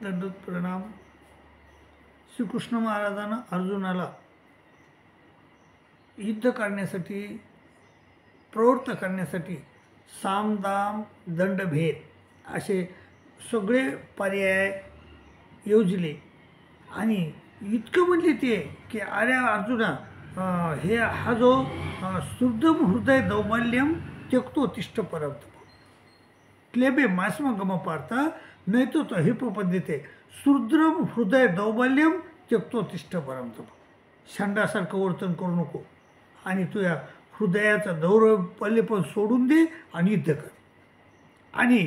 दंडोत प्रणाम. श्रीकृष्ण महाराजांना अर्जुनाला युद्ध करण्यासाठी प्रवृत्त करण्यासाठी साम दाम दंडभेद असे सगळे पर्याय योजले आणि इतकं म्हणले ते की अरे अर्जुना हे हा जो सुर्दम हृदय दौर्बल्यम त्यक्तो तिष्ठ परम क्लेबे मास्मगम पार्थ नाही तो हिपपद्धते सुद्रम हृदय दौर्बल्यम त्यक्तो तिष्ठ परम शंडासारखं वर्तन करू नको आणि तुझ्या हृदयाचं दौर्बल्य पण सोडून दे आणि युद्ध कर. आणि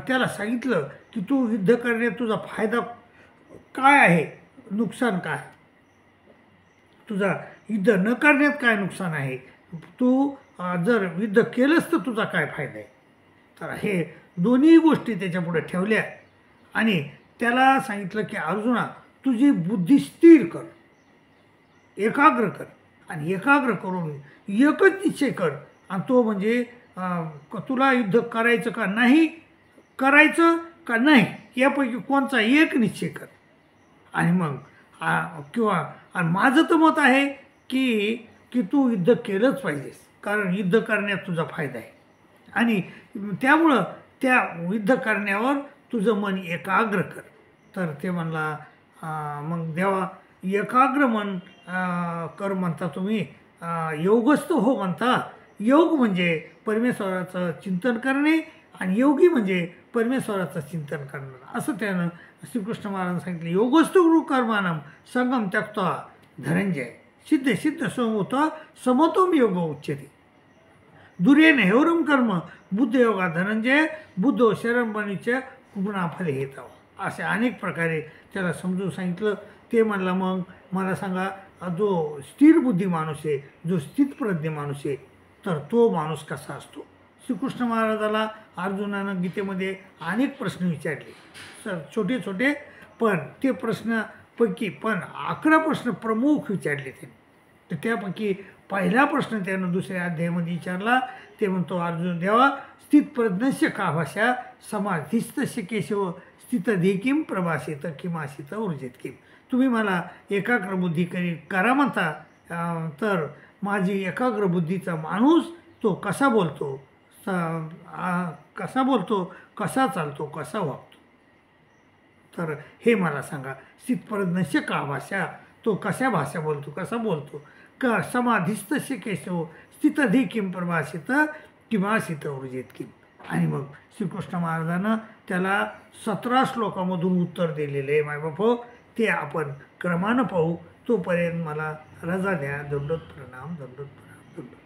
त्याला सांगितलं की तू युद्ध करण्यात तुझा फायदा काय आहे, नुकसान काय, तुझा युद्ध न करण्यात काय नुकसान आहे, तू जर युद्ध केलंस तर तुझा काय फायदा आहे. तर हे दोन्ही गोष्टी त्याच्यापुढे ठेवल्या आणि त्याला सांगितलं की अर्जुना तुझी बुद्धी स्थिर कर, एकाग्र कर आणि एकाग्र करून एकच निश्चय कर आणि तो म्हणजे तुला युद्ध करायचं का नाही, करायचं का नाही यापैकी कोणचा एक निश्चय कर. आणि मग किंवा आणि माझं तर मत आहे की की तू युद्ध केलंच पाहिजेस कारण युद्ध करण्यात तुझा फायदा आहे आणि त्यामुळं त्या युद्ध करण्यावर तुझं मन एकाग्र कर. तर ते म्हणला मग देवा एकाग्र मन कर म्हणता तुम्ही, योगस्थ हो म्हणता. योग म्हणजे परमेश्वराचं चिंतन करणे आणि योगी म्हणजे परमेश्वराचं चिंतन करणं असं त्यानं श्रीकृष्ण महाराजांनी सांगितलं. योगस्थ गुरु कर्मानम संगम त्यक्त्वा धनंजय सिद्ध सिद्ध समोता समतोम योग उच्यते दुरेन हेवरम कर्म बुद्ध योगा धनंजय बुद्धो शरमपणीच्या गुणाफले हेतावा. असे अनेक प्रकारे त्याला समजून सांगितलं. ते म्हणला मग मला सांगा जो स्थिर बुद्धी माणूस आहे, जो स्थितप्रज्ञ माणूस आहे तर तो माणूस कसा असतो. श्रीकृष्ण महाराजाला अर्जुनानं गीतेमध्ये अनेक प्रश्न विचारले सर, छोटे छोटे पण ते प्रश्नापैकी पण 11 प्रश्न प्रमुख विचारले त्यांनी. तर त्यापैकी पहिला प्रश्न त्यानं दुसऱ्या अध्यायामध्ये विचारला. ते म्हणतो अर्जुन देवा स्थितप्रज्ञस्य का भाषा समाधिस्तस्य केशव स्थितधिकीम प्रभासित किमासित ऊर्जित किम. तुम्ही मला एकाग्र बुद्धी करा म्हणता तर माझी एकाग्र बुद्धीचा माणूस तो कसा बोलतो, कसा चालतो, कसा वागतो. तर हे मला सांगा. स्थितप्रज्ञस्य का भाषा, तो कशा भाषा बोलतो, कसा बोलतो. का समाधिस्तस्य केशव स्थितधिकीम प्रभासित किमासित ऊर्जित किम. आणि मग श्रीकृष्ण महाराजानं त्याला 17 श्लोकामधून उत्तर दिलेले आहे मायबाप. ते आपण क्रमानं पाहू. तोपर्यंत मला रजा द्या. दंडोत प्रणाम, दंडोत प्रणाम, दंडोत.